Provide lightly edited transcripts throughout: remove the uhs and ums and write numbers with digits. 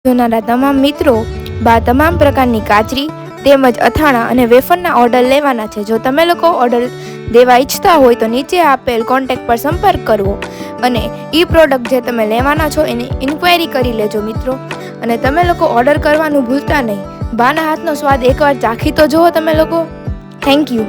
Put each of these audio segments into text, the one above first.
જોનારા તમામ મિત્રો તમામ પ્રકારની કાચરી તેમજ અથાણા અને વેફરના ઓર્ડર લેવાના છે। જો તમે લોકો ઓર્ડર દેવા ઈચ્છતા હોય તો નીચે આપેલ કોન્ટેક્ટ પર સંપર્ક કરવો અને પ્રોડક્ટ જે તમે લેવાના છો એની ઇન્ક્વાયરી કરી લેજો મિત્રો। અને તમે લોકો ઓર્ડર કરવાનું ભૂલતા નહીં। બાના હાથનો સ્વાદ એકવાર ચાખી તો જુઓ તમે લોકો। Thank you.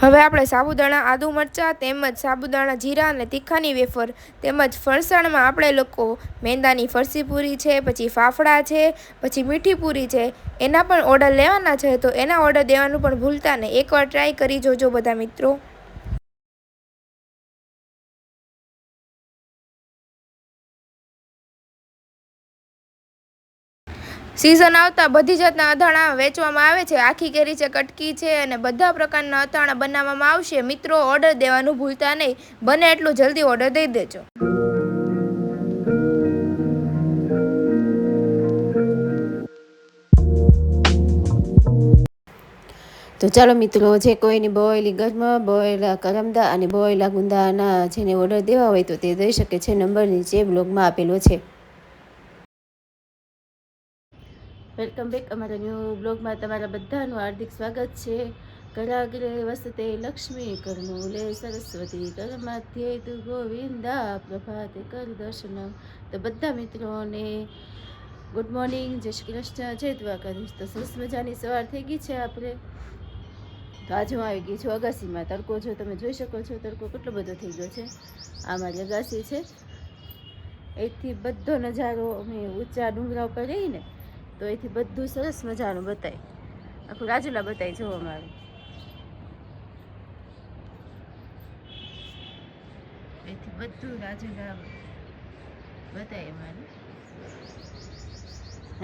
હવે આપણે સાબુદાણા આદુ મરચાં તેમજ સાબુદાણા જીરા અને તીખાની વેફર તેમજ ફરસાણમાં આપણે લોકો મેંદાની ફરસી પૂરી છે, પછી ફાફડા છે, પછી મીઠી પૂરી છે, એના પણ ઓર્ડર લેવાના છે। તો એના ઓર્ડર દેવાનું પણ ભૂલતા નહીં। એકવાર ટ્રાય કરી જોજો બધા મિત્રો। સિઝન આવતા બધી જાતના અથાણા વેચવામાં આવે છે। આખી કેરી છે, કટકી છે અને બધા પ્રકારના અથાણા બનાવવામાં આવશે। મિત્રો ઓર્ડર દેવાનું ભૂલતા નહીં। બને એટલું જલ્દી ઓર્ડર દઈ દેજો। તો ચાલો મિત્રો, જે કોઈની બોયેલી ગરમાં બોયેલા કરમદા અને બોયેલા ગુંદાના જેને ઓર્ડર દેવા હોય તો તે દઈ શકે છે। નંબર નીચે બ્લોગમાં આપેલો છે। વેલકમ બેક અમારા ન્યૂ બ્લોગમાં તમારા બધાનું હાર્દિક સ્વાગત છે। કરાગ્રે વસતે લક્ષ્મી કરમૂલે સરસ્વતી કરમાધ્યે તુ ગોવિંદા પ્રભાતે કર દર્શનમ। તો બધા મિત્રોને ગુડ મોર્નિંગ, જય શ્રી કૃષ્ણ, જય દ્વારકાધીશ। તો સરસ મજાની સવાર થઈ ગઈ છે આપણે। તો આજે હું આવી ગઈ છું અગાસીમાં। તડકો જો તમે જોઈ શકો છો, તડકો કેટલો બધો થઈ ગયો છે। આ મારી અગાસી છે। અહીંથી બધો નજારો અમે ઊંચા ડુંગરા ઉપર રહીને તો અહીંથી બધું સરસ મજાનું બતાય, આખું રાજુલા બતાય જો અમારું। અહીંથી બધું રાજુલા બતાય અમારું।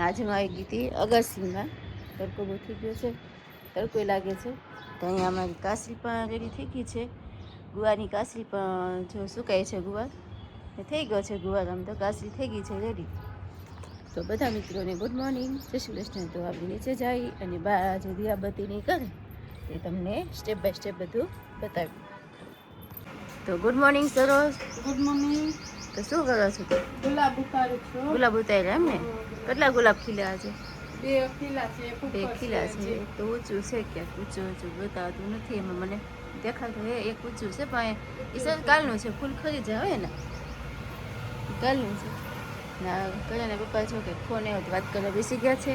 આજે હું આવી ગઈ હતી અગાસીમાં। તડકો બહુ થઈ ગયો છે, તડકો લાગે છે। તો અહીંયા અમારી કાસરી પણ રેડી થઈ ગઈ છે। ગુવારની કાસરી પણ જો સુકાય છે, ગુવાર થઈ ગયો છે ગુવાર, આમ તો કાસરી થઈ ગઈ છે રેડી। તો બધા મિત્રોને ગુડ મોર્નિંગ, જય શ્રી કૃષ્ણ। તો આપણે નીચે જઈ અને બહાર જે દિયાબત્તી નહીં કરે એ તમને સ્ટેપ બાય સ્ટેપ બધું બતાવ્યું। તો good morning Saroj. Good morning. તો શું કરો છો? તો ગુલાબ ઉતારું છું। ગુલાબ ઉતાર્યા એમ ને? કેટલા ગુલાબ ખીલ્યા છે? 2 ખીલા છે, 2 ખીલા છે। તો ઊંચું છે, ક્યાંક ઊંચું ઊંચું બતાવતું નથી એમાં મને દેખાતું હે। એક ઊંચું છે પણ એ સર કાલનું છે, ફૂલ ખરી જાય હોય ને કાલનું છે ના। કર્યાના પપ્પા છો કે ફોન આવ્યો તો વાત કરવા બેસી ગયા છે।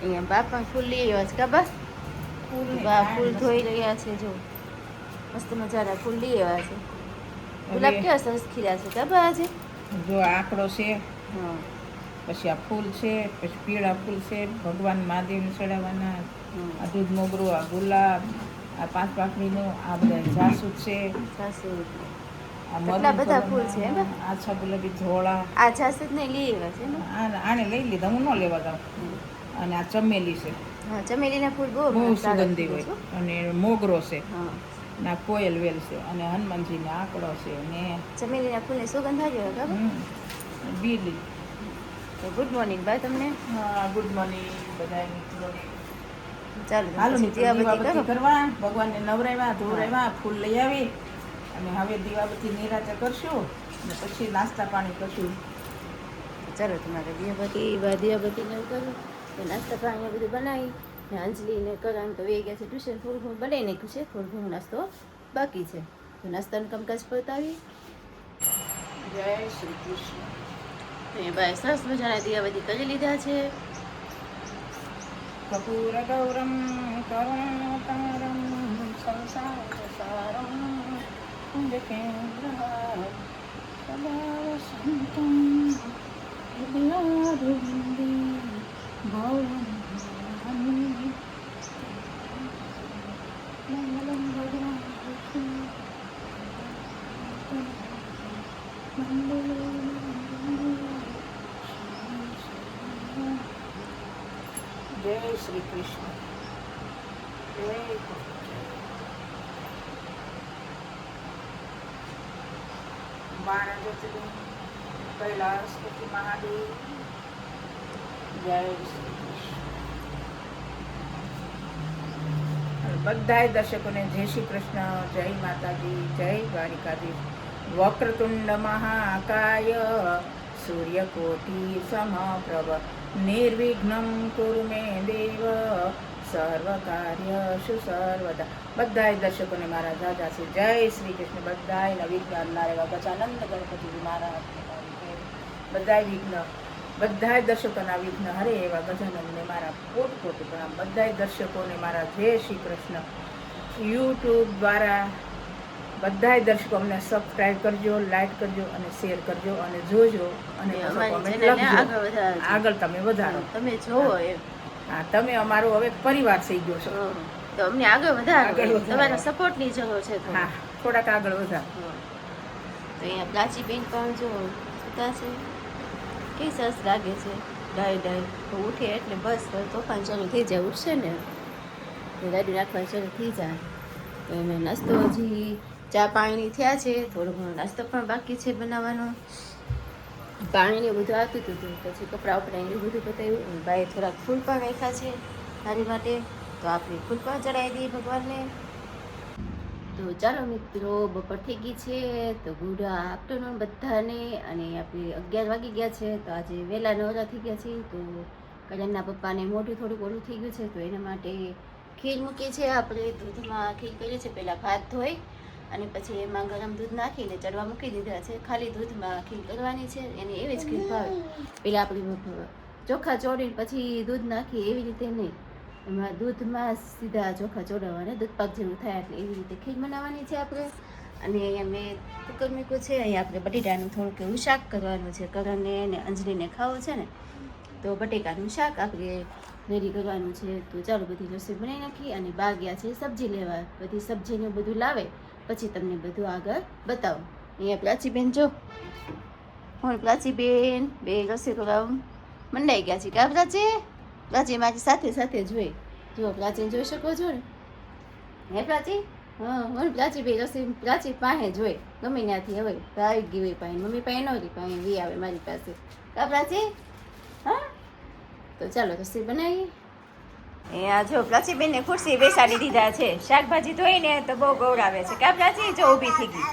અહીંયા બા પણ ફૂલ લઈ આવ્યા છે કાબા। બા ફૂલ ધોઈ રહ્યા છે, જો મસ્ત મજાના ફૂલ લઈ આવ્યા છે। ગુલાબ કેવા સરસ ખીલ્યા છે કાબા આજે। જો આંકડો છે, હા, પછી આ ફૂલ છે, પછી પીળા ફૂલ છે, ભગવાન મહાદેવને ચડાવવાના। આ દૂધ મોગરું, આ ગુલાબ, આ 5 પાકડીનું, આ બધા જાસૂદ છે, સાસુ આ કેટલા મરૂન બધા ફૂલ છે કલરના, આછા ગુલાબી ધોળા। આ જાસૂદ ને લઈ આવ્યા છે ને? આને લઈ લીધા, હું ન લેવા જાઉં। અને આ ચમેલી છે, હા, ચમેલીના ફૂલ બહુ બહુ સારા સુગંધી ખીલે હોય। છે। અને મોગરો છે, હા, ના કોયલ વેલ છે, અને હનુમાનજીને આંકડો છે ને ચમેલીના ફૂલની સુગંધ આવી હોય કાબા। બીલી। તો ગુડ મોર્નિંગ બા તમને। હા, ગુડ મોર્નિંગ બધા મિત્રોને। ચાલો હાલો પછી મિત્રો, દીવાબત્તી કરો। દીવાબત્તી કરવા, ભગવાનને નવરાવ્યા ધોરાવ્યા, ફૂલ લઈ આવી અને હવે દીવાબત્તી નિરાતે કરશું અને પછી નાસ્તા પાણી કરશું। ચાલો તમારે દીવાબત્તી ને કરો તો નાસ્તા પાણી બધું બનાવી ને અંજલીને કરવાનું તો વે ગયા છે ટ્યુશન। થોડું ઘણું બનાવી નાખ્યું છે, થોડું ઘણું નાસ્તો બાકી છે। તો નાસ્તાનું કામકાજ પતાવી। જય શ્રી કૃષ્ણ। તો એ બાય સરસ મજાના દીવાબત્તી કરી લીધા છે। કપૂર ગૌરમ કરુણાવતારમ સંસાર સારમ ભુજગેન્દ્રહારમ સદા વસંતમ હૃદયારવિંદે ભવન મંગલમ ભગવાન જય શ્રી કૃષ્ણ। જય બાણા જ્યોતિર્લિંગ કૈલાસપતિ મહાદેવ. જય શ્રી કૃષ્ણ. બધાય દર્શકોને જય શ્રી કૃષ્ણ, જય માતાજી, જય દ્વારિકાધીશ. વક્રતુંડ મહાકાય સૂર્યકોટિ સમપ્રભ નિર્વિઘ્નમ કુરુ મે દેવ સર્વ કાર્યશુ સર્વદા. બધાય દર્શકોને મારા જાજા છે જય શ્રી કૃષ્ણ. બધાય વિઘ્ન હરનાર એવા ગજાનંદ ગણપતિજી મહારાજ, બધાય વિઘ્ન, બધાય દર્શકોના વિઘ્ન હરે એવા ગજાનંદને મારા કોટ કોટ પ્રણામ. બધાય દર્શકોને મારા જય શ્રી કૃષ્ણ. યુટ્યુબ દ્વારા બધાય દર્શકો અમને સબસ્ક્રાઇબ કરજો, લાઈક કરજો અને શેર કરજો અને જોજો અને કોમેન્ટ લખજો. આગળ તમે વધારો, તમે જોવો એમ. હા, તમે અમારો હવે પરિવાર થઈ ગયો છો, તો અમને આગળ વધારો. તમારા સપોર્ટની જરૂર છે. હા, થોડાક આગળ વધારો. તો અહીંયા પ્રાચીબેન પણ જો સુતા છે, કેવી સરસ લાગે છે. ડાય ડાય તો ઉઠે એટલે બસ તોફાન ચાલુ થઈ જાય. ઉઠશે ને તો ગાડી રાખવા ચાલુ થઈ જાય. તો એમાં નાસ્તો હજી ચા પાણી થયા છે, થોડો ઘણો નાસ્તો પણ બાકી છે બનાવવાનો. પાણીને બધું આપ્યું હતું, પછી કપડાં વપડાને એવું બધું બતાવ્યું. ભાઈ થોડાક ફૂલ પણ રાખ્યા છે મારી માટે, તો આપણે ફૂલ પણ ચડાવી દઈએ ભગવાનને. તો ચાલો મિત્રો, બપોર થઈ ગઈ છે, તો ગુડ આફ્ટરનૂન બધાને. અને આપણે 11 વાગી ગયા છે, તો આજે વહેલા નવરા થઈ ગયા છે. તો કલ્યાણના પપ્પાને મોઢું થોડુંક ઓલું થઈ ગયું છે, તો એના માટે ખીર મૂકી છે. આપણે દૂધમાં ખીર કરીએ છીએ, પહેલાં ભાત ધોઈ અને પછી એમાં ગરમ દૂધ નાખીને ચડવા મૂકી દીધા છે. ખાલી દૂધમાં ખીર કરવાની છે, એને એવી જ ખીર ભાવે. પહેલાં આપણે ચોખા ચોળીને પછી દૂધ નાખીએ એવી રીતે નહીં, એમાં દૂધમાં સીધા ચોખા ચોળવવાના, દૂધ પાક જેવું થાય એટલે એવી રીતે ખીર બનાવવાની છે આપણે. અને અહીંયા મેં કુકર મૂક્યું છે. અહીંયા આપણે બટેટાનું થોડુંક એવું શાક કરવાનું છે. કરણને અને અંજલીને ખાવું છે ને, તો બટેકાનું શાક આપણે રેડી કરવાનું છે. તો ચાલો બધી રસોઈ બનાવી નાખી. અને બહાર ગયા છે સબ્જી લેવા, બધી સબ્જીને બધું લાવે પછી તમને બધું આગળ બતાવું. અહીંયા પ્રાચીબેન જો, હું પ્રાચીબેન બે રસોઈ કરવા મંડાઈ ગયા છે. કા પ્રાચી? પ્રાચી મારી સાથે સાથે જોઈ, જો પ્રાચીને જોઈ શકો છો ને, હે પ્રાચી? હા, હું પ્રાચી બે રસોઈ પ્રાચી પાસે જોઈ, ગમે ત્યાંથી હવે તો આવી ગઈ હોય પાસે, મમ્મી પાસે નહોતી પાસે વી આવે મારી પાસે. કા પ્રાચી? હા, તો ચાલો રસોઈ બનાવીએ. એ આ જો પ્રાચીબેનને ખુરશી બેસાડી દીધા છે. શાકભાજી ધોઈને તો બહુ ગૌરાવે છે. કા પ્રાચી? જો ઊભી થઈ ગઈ.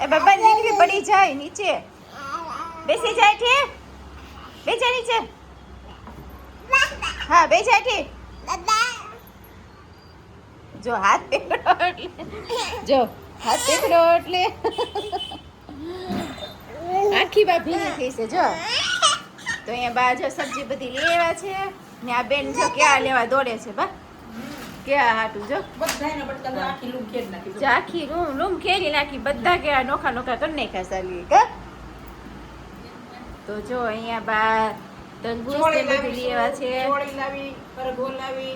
એ બાબા નીકળી પડી જાય નીચે, બેસી જાય. ઠીક, બેસી નીચે. હા, બેસી ઠીક. જો હાથ પકડો એટલે, જો હાથ પકડો એટલે આખી બા ભીની થઈ છે. જો તો અહીંયા બા જો સબ્જી બધી લેવા છે ને આ બેન જો ક્યાં લેવા દોડે છે. બા ક્યાં હાટું જો બધાયના બટકા આખી લૂમ ખેડ નાખી. જો આખી રૂમ ખેડી નાખી. બધા કેવા નોખા નોખા કરી નાખ્યા સાલી. કા તો જો અહીંયા બા તરબૂચ ને બધું લેવા છે. ચોળી લાવી, પરગો લાવી,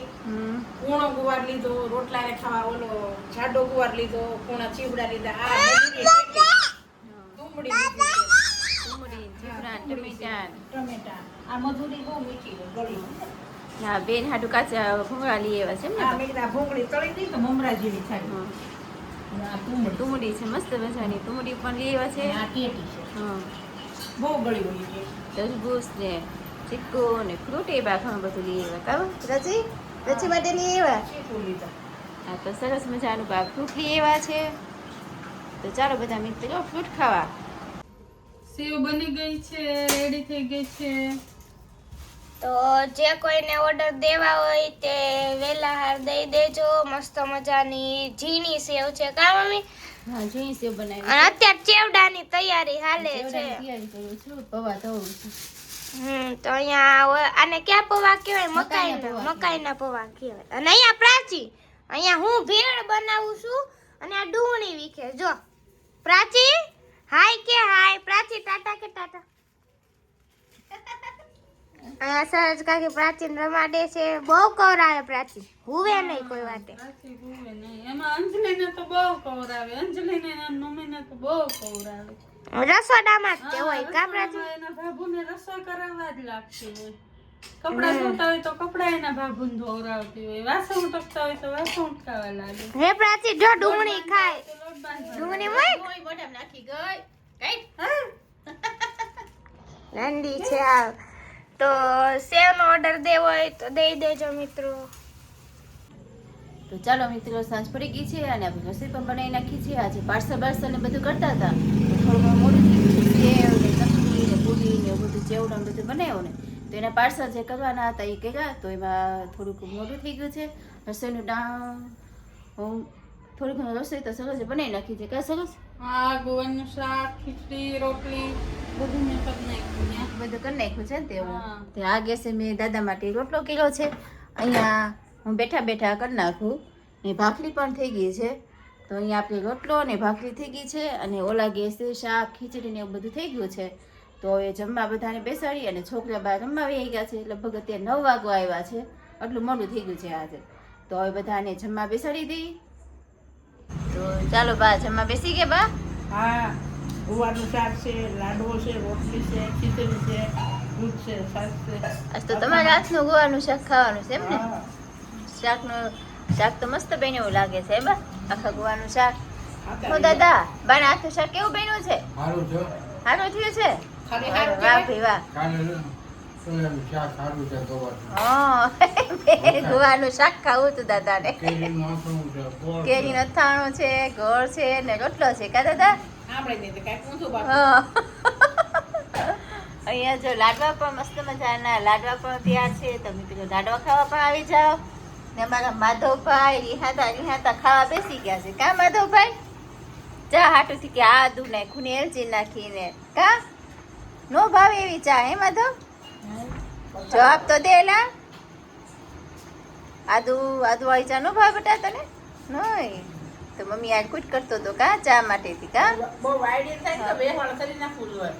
કૂણો ગુવાર લીધો, રોટલા ને ખાવા ઓલો જાડો ગુવાર લીધો, કૂણા ચીવડા લીધા, આ ડુંગળી લીધી, ડુંગળી, જીરા, ટમેટા. ટમેટા. આ મધુરી બહુ મીઠી હોય, ગળી. હા, બેન હાટું કાચા ભૂંગળા લઈ આવ્યા છે ને. આ મેં કીધું આ ભૂંગળી તળી દઈ તો મમરા જેવી થાય. અને આ ડુંગળી. ડુંગળી છે મસ્ત મજાની, ડુંગળી પણ લઈ આવ્યા છે. અને આ કેટી છે. હા, બહુ ગળી હોય છે. તરબૂચ ને ચીકુ ને ફ્રૂટ એ બા ઘણું બધું લઈ આવ્યા. કાવ રચી? રચી માટે લઈ આવ્યા. ચીકુ લીધા. હા, તો સરસ મજાનું બા ફ્રૂટ લઈ આવ્યા છે. તો ચાલો બધા મિત્રો ફ્રૂટ ખાવા. સેવ બની ગઈ છે, રેડી થઈ ગઈ છે. તો જે કોઈને ઓર્ડર દેવા હોય તે વહેલા હાર દઈ દેજો. મસ્ત મજાની ઝીણી સેવ છે. કા મમ્મી? હા, જોઈ સેવ બનાવી. અને અત્યારે ચેવડાની તૈયારી હાલે છે. તૈયારી કરું છું, પૌવા ધોઉં છું. તો અહીંયા આને ક્યાં પૌવા કહેવાય? મકાઈના મકાઈના પૌવા કહેવાય. અને અહીંયા પ્રાચી, અહીંયા હું ભેળ બનાવું છું અને આ ડુંગળી વીખે. જો પ્રાચી હાય કે હાય. પ્રાચી ટાટા કે ટાટા. અહીંયા સરસ કાકી પ્રાચીન રમાડે છે. બહુ કવરાવે પ્રાચી, હુવે નહીં કોઈ વાતે. સાચી ભૂવે નહીં. એમાં અંજલીને તો બહુ કવરાવે, અંજલીને એના મમ્મીને તો બહુ કવરાવે. રસોડામાં જ તે હોય કા રસોડામાં પ્રાચી? એના ભાભુને રસોઈ કરાવવા જ લાગતી હોય. કપડાં ધોતા હોય તો કપડાં એના ભાભુને ધોવરાવતી હોય, વાસણ ઉટકતા હોય તો વાસણ ઉટકાવા લાગે. હે પ્રાચી જો ડુંગળી ખાય. તો લોટ બાંધવા ડુંગળી મોય. મોઢામાં નાખી ગઈ. કઈ? નંદી છે આ તો સેવનો ઓર્ડર દેવો હોય તો દઈ દેજો મિત્રો. તો ચાલો મિત્રો, સાંજ પડી ગઈ છે અને આપણે રસોઈ પણ બનાવી નાખી છે. આજે પાર્સલ ને બધું કરતા હતા તો થોડું મોડું થઈ ગયું છે. સેવ ને ચટણી ને પૂરી ને એવું બધું ચેવડું બધું બનાવ્યું ને તો એના પાર્સલ જે કરવાના હતા એ કર્યા તો એમાં થોડુંક મોડું થઈ ગયું છે. રસોઈનું થોડી ઘણી રસોઈ તો સરસ બનાવી નાખી છે. કાં સરસ? હા, ગોવાનું શાક, ખીચડી, રોટલી બધું મેં કરી નાખ્યું ને. બધું કરી નાખ્યું છે ને તેવું. હા. તે આ ગેસે મેં દાદા માટે રોટલો કર્યો છે. અહીંયા હું બેઠા બેઠા કરી નાખું. ને ભાખરી પણ થઈ ગઈ છે. તો અહીંયા આપણે રોટલો ને ભાખરી થઈ ગઈ છે અને ઓલા ગેસે શાક ખીચડી ને એવું બધું થઈ ગયું છે. તો હવે જમવા બધાને બેસાડી અને છોકરા બહાર રમવા આવી ગયા છે. લગભગ અત્યારે 9 વાગવા આવ્યા છે. આટલું મોડું થઈ ગયું છે આજે. તો હવે બધાને જમવા બેસાડી દઈ. તો ચાલો બા જમવા બેસી ગયા બા? હા, ગુવારનું શાક છે, લાડવો છે, રોટલી છે, ખીચડી છે, દૂધ છે, છાશ છે. આજ તો તમારા હાથનું ગોવાનું શાક ખાવાનું છે એમ ને? હા. શાક તો મસ્ત બન્યું એવું લાગે છે બા. આખા ગોવાનું શાક. ખાતા હું દાદા બાના હાથનું શાક કેવું બન્યું છે? સારું છે. સારું થયું છે? ખાલી હારું વાહ કહેવાય. ભાઈ વાહ. કાલે સોયાનું શાક સારું છે ગોવાનું. હા, ગોવાનું શાક ખાવું હતું દાદાને. કેરીનું આથણું છે, ગોળ છે. કેરીનું અથાણું છે, ગોળ છે ને રોટલો છે. કા દાદા? આપણે નહીં તો કાંઈક ઊંધું બાકી. હા. અહીંયા જો લાડવા પણ મસ્ત મજાના લાડવા પણ તૈયાર છે. તમે પેલો લાડવા ખાવા પણ આવી જાઓ. ને અમારા માધવભાઈ રિહાતા ખાવા બેસી ગયા છે. કા માધવભાઈ? ચા હાટુથી કે આદુ નાખ્યું ને એલચી નાખીને. કા નો ભાવે એવી ચા હે માધવ? જવાબ તો દે લા. આદુ વાળી ચા નો ભાવે બેટા તને? નહીં તો મમ્મી આજ કુટ કરતો હતો કા ચા માટેથી. કા બહુ વાયડી થાય ને તો વેહવાળ કરી નાખવું જોઈએ.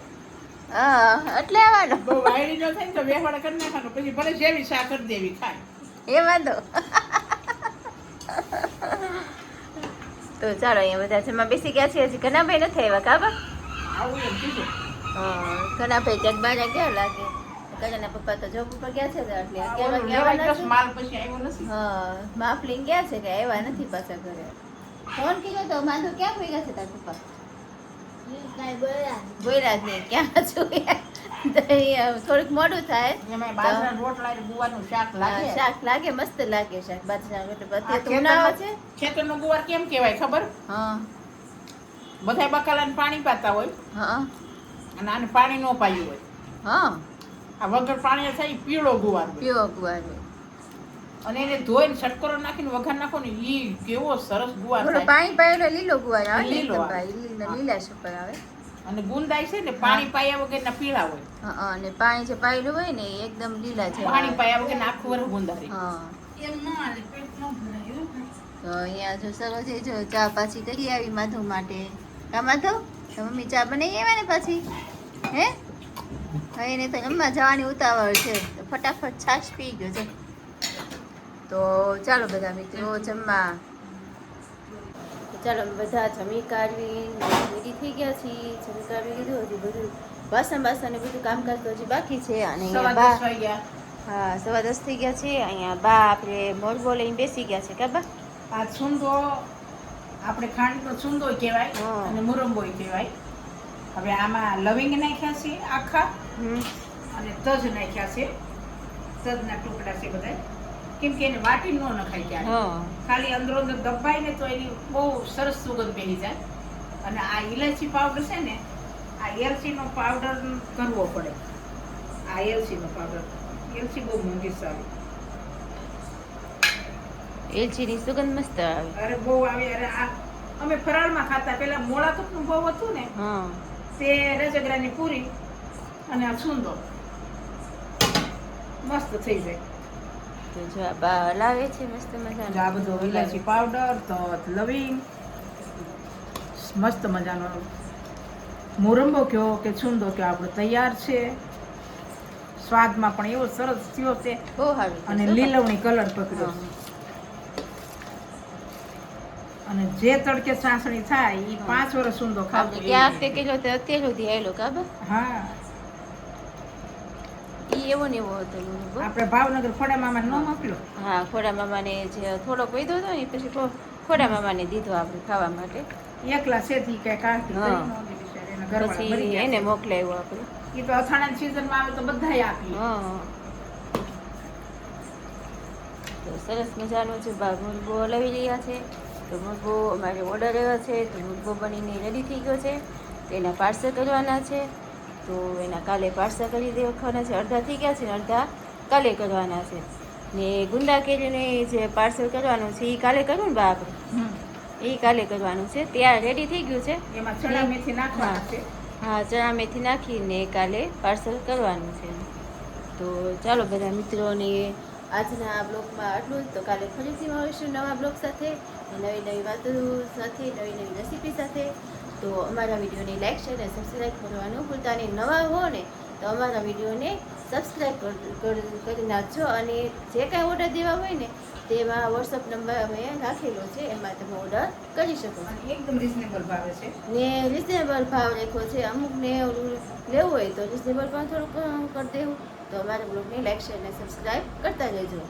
હા એટલે આવવાનું. બહુ વાયડી ન થાય ને તો વેહવાળ કરી નાખવાનું. પછી ભલે જેવી શાક કરી દેવી ખાય. એ વાંધો. તો ચાલો અહીંયા બધા જમવા બેસી ગયા છે. હજી ઘનાભાઈ નથી આવ્યા કા બા? આવું એમ કીધું. ઘનાભાઈ ક્યાંક બહાર ગયા લાગે. કજાના પપ્પા તો જોબ ઉપર ગયા છે એટલે 11 વાગે લેવાય આવવાના દસ છે. માલ પછી આવ્યો નથી. હા, માફ લઈને ગયા છે કે આવ્યા નથી પાછા ઘરે. ફોન કર્યો તો માધવ ક્યાં હોઈ ગયા છે તારા પપ્પા? બોલ્યા જ નહીં ક્યાં છું તો અહીંયા થોડુંક મોડું થાય. એમાંય બાજરાના રોટલા ને ગુવારનું શાક લાગે. શાક લાગે મસ્ત લાગે શાક બાજરાના રોટલા. આ અત્યારે તો ઉનાળો છે. ખેતરનું ગુવાર કેમ કહેવાય ખબર? હા બધાય બકાલાને પાણી પાતા હોય હા અને આને પાણી ન પાયું હોય. હા આ વગર પાણી થાય ઈ પીળો ગુવાર હોય. પીવો ગુવાર હોય. અને એને ધોઈને શટકોરો નાખીને વઘાર નાખો ને ઈ કેવો સરસ ગુવાર થોડું થાય. પાણી પાયેલો લીલો ગુવાર આવે ને લીલો એકદમ આવે. ભાઈ લીલા સુપર આવે. અને ગુંદાય છે ને પાણી પાયા વગરના પીળા હોય. હા અને પાણી જે પાયેલું હોય ને એ એકદમ લીલા છે. પાણી પાયા વગર આખું વરસ ગુંદારી. હા એમ ન હાલે, પેટ ન ભરાય હો. તો અહીંયા જો સરસ છે જો ચા પાછી કરી આવી માધવ માટે. કા માધવ તો મમ્મી ચા બનાવી આવ્યા ને પાછી હે? હવે એને તો રમવા જવાની ઉતાવળ છે તો ફટાફટ છાશ પી ગયો છે. તો ચાલો બધા મિત્રો જમવા. ચાલો બધા જમી કાઢવી રેડી થઈ ગયા છીએ. જમી કાઢવી લીધું. હજી બધું વાસણ ને બધું કામકાજ તો હજી બાકી છે. અને સવા અહીંયા 10 વાગ્યા. હા 10:15 થઈ ગયા છે. અહીંયા બા આપણે મોરબો લઈને બેસી ગયા છે કા બા? આ છુંદો આપણે ખાંડનો છુંદો કહેવાય હા. અને મુરંબોય કહેવાય. હવે આમાં લવિંગ નાખ્યા છે આખા અને તજ નાખ્યા છે. તજના ટુકડા છે બધા. કેમ કે એને વાટી ન નખાય ત્યારે. હા ખાલી અંદરો અંદર દબાય ને તો એની બહુ સરસ સુગંધ બેસી જાય. અને આ ઇલાયચી પાવડર છે ને આ એલચીનો પાવડર કરવો પડે. આ એલચીનો પાવડર એલચી બહુ મોંઘી સારી. એલચીની સુગંધ મસ્ત આવે. અરે બહુ આવે. અરે આ અમે ફરાળમાં ખાતા પેલા મોળા કપનું બહુ હતું ને હા તે રજગરાની પૂરી અને આ છુંદો મસ્ત થઈ જાય. તો જો આ બા હલાવે છે મસ્ત આ મજાનો. બધો ઇલાયચી પાવડર તો લવિંગ મસ્ત મજાનો મુરંબો કયો કે છુંદો કયો આપણો તૈયાર છે. સ્વાદમાં પણ એવો સરસ થયો છે બહુ સારું અને છે. લીલવણી કલર પકડ્યો છે. અને જે તડકે ચાસણી થાય એ 5 વર્ષ સુંદો આપણે ખાતો ક્યાં વખતે કિલો તો અત્યાર સુધી આવેલો કા બા? હા ઈ એવો ને એવો હતો લુણબો. આપણે ભાવનગર ખોડા મામા ન મોકલ્યો. હા ખોડા મામાને જે થોડોક વધ્યો હતો ને પછી ખોડા મામાને દીધો આપણે ખાવા માટે. એકલા સેથી કઈ કાઢતી હા. કરી ન દીધી. એના ઘરવાળા મરી પછી ગયા એને છે. મોકલાવ્યો આપણે. એ તો અથાણાની સિઝનમાં આવે તો બધાય આપીએ. હા તો સરસ મજાનો છે મુરગો લઈ રહ્યા છે. તો મુરગો અમારે ઓર્ડર આવ્યો છે, તો મુરગો બનીને રેડી થઈ ગયો છે. તો એના પાર્સલ કરવાના છે. તો એના કાલે પાર્સલ કરી દેવાના છે. અડધા થઈ ગયા છે ને અડધા કાલે કરવાના છે. ને ગુંદા કેરીને જે પાર્સલ કરવાનું છે એ કાલે કરવું ને બા આપણે? એ કાલે કરવાનું છે. ત્યાં રેડી થઈ ગયું છે. એમાં ચણા મેથી નાખવાના છે. હા, ચણા મેથી નાખીને કાલે પાર્સલ કરવાનું છે. તો ચાલો બધા મિત્રોને આજના આ બ્લોગમાં આટલું જ. તો કાલે ફરીથી મળીશું નવા બ્લોગ સાથે, નવી નવી વાતો સાથે, નવી નવી રેસીપી સાથે. તો અમારા વિડીયોને લાઈક શેર અને સબસ્ક્રાઈબ કરવાનું ભૂલતા નહીં. નવા હો ને તો અમારા વિડીયોને સબસ્ક્રાઈબ કરી નાખજો. અને જે કાંઈ ઓર્ડર દેવા હોય ને તેમાં વોટ્સઅપ નંબર અમે રાખેલો છે, એમાં તમે ઓર્ડર કરી શકો. અને એકદમ રિઝનેબલ ભાવે છે. ને રિઝનેબલ ભાવ રાખ્યો છે. અમુકને લેવું હોય તો રિઝનેબલ પણ થોડુંક કરી દેવું. તો અમારા બ્લોગને લાઈક શેર અને સબસ્ક્રાઈબ કરતા રહેજો.